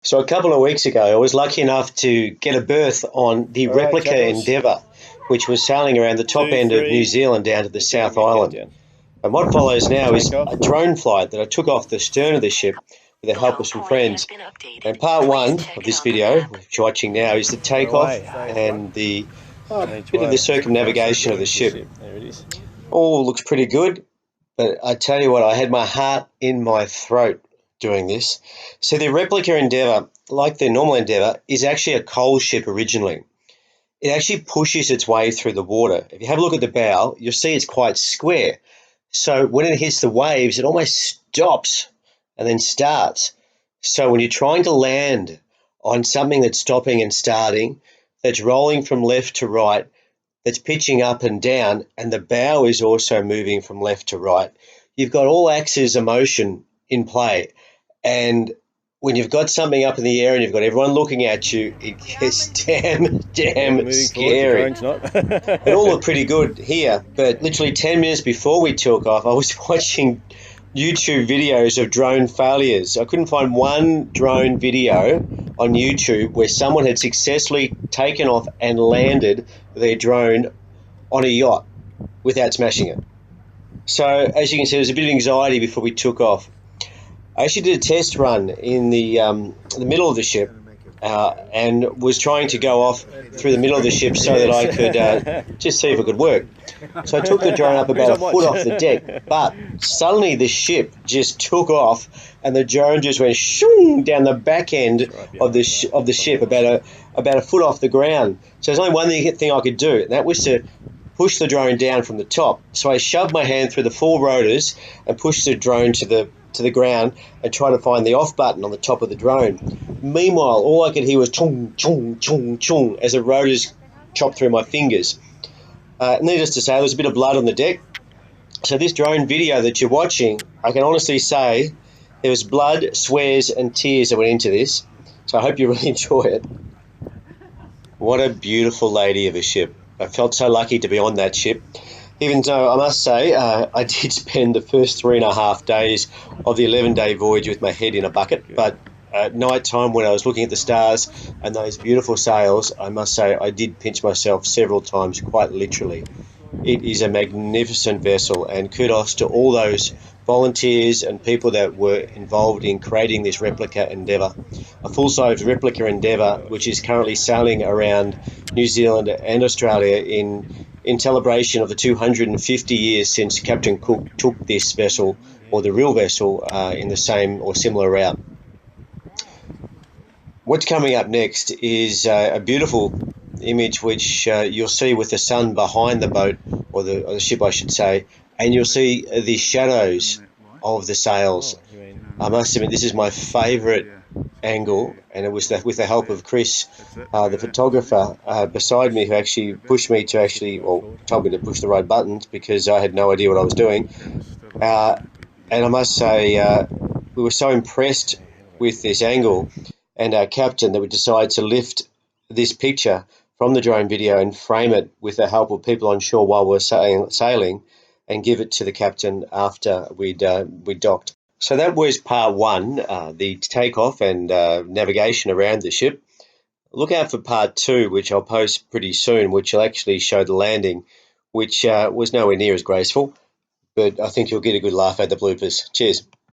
So a couple of weeks ago, I was lucky enough to get a berth on the replica Endeavour, which was sailing around the top end of New Zealand down to the South Island. And what follows now is a drone flight that I took off the stern of the ship with the help of some friends. And part one of this video, which you're watching now, is the takeoff and the bit of the circumnavigation of the ship. There it is. All looks pretty good, but I tell you what, I had my heart in my throat doing this. So the replica Endeavour, like the normal Endeavour, is actually a coal ship originally. It actually pushes its way through the water. If you have a look at the bow, you'll see it's quite square. So when it hits the waves, it almost stops and then starts. So when you're trying to land on something that's stopping and starting, that's rolling from left to right, that's pitching up and down, and the bow is also moving from left to right, you've got all axes of motion in play. And when you've got something up in the air and you've got everyone looking at you, it gets damn scary. It all looked pretty good here, but literally 10 minutes before we took off, I was watching YouTube videos of drone failures. I couldn't find one drone video on YouTube where someone had successfully taken off and landed their drone on a yacht without smashing it. So as you can see, there was a bit of anxiety before we took off. I actually did a test run in the middle of the ship and was trying to go off through the middle of the ship so that I could just see if it could work. So I took the drone up about a foot off the deck, but suddenly the ship just took off and the drone just went shooing down the back end of the ship about a foot off the ground. So there's only one thing I could do, and that was to push the drone down from the top. So I shoved my hand through the four rotors and pushed the drone to the ground and try to find the off button on the top of the drone. Meanwhile, all I could hear was chung, chung, chung, chung as the rotors chopped through my fingers. Needless to say, there was a bit of blood on the deck. So this drone video that you're watching, I can honestly say there was blood, swears and tears that went into this. So I hope you really enjoy it. What a beautiful lady of a ship. I felt so lucky to be on that ship, even though I must say I did spend the first 3.5 days of the 11-day voyage with my head in a bucket. But at night time, when I was looking at the stars and those beautiful sails, I must say I did pinch myself several times, quite literally. It is a magnificent vessel, and kudos to all those volunteers and people that were involved in creating this replica Endeavour. A full-size replica Endeavour, which is currently sailing around New Zealand and Australia in celebration of the 250 years since Captain Cook took this vessel, or the real vessel, in the same or similar route. What's coming up next is a beautiful image which you'll see with the sun behind the boat, or the ship I should say, and you'll see the shadows of the sails. I must admit, this is my favourite angle, and it was with the help of Chris, the photographer beside me, who actually pushed me to told me to push the right buttons because I had no idea what I was doing. And I must say, we were so impressed with this angle and our captain that we decided to lift this picture from the drone video and frame it with the help of people on shore while we were sailing, and give it to the captain after we'd docked. So that was part one, the takeoff and navigation around the ship. Look out for part two, which I'll post pretty soon, which will actually show the landing, which was nowhere near as graceful, but I think you'll get a good laugh at the bloopers. Cheers.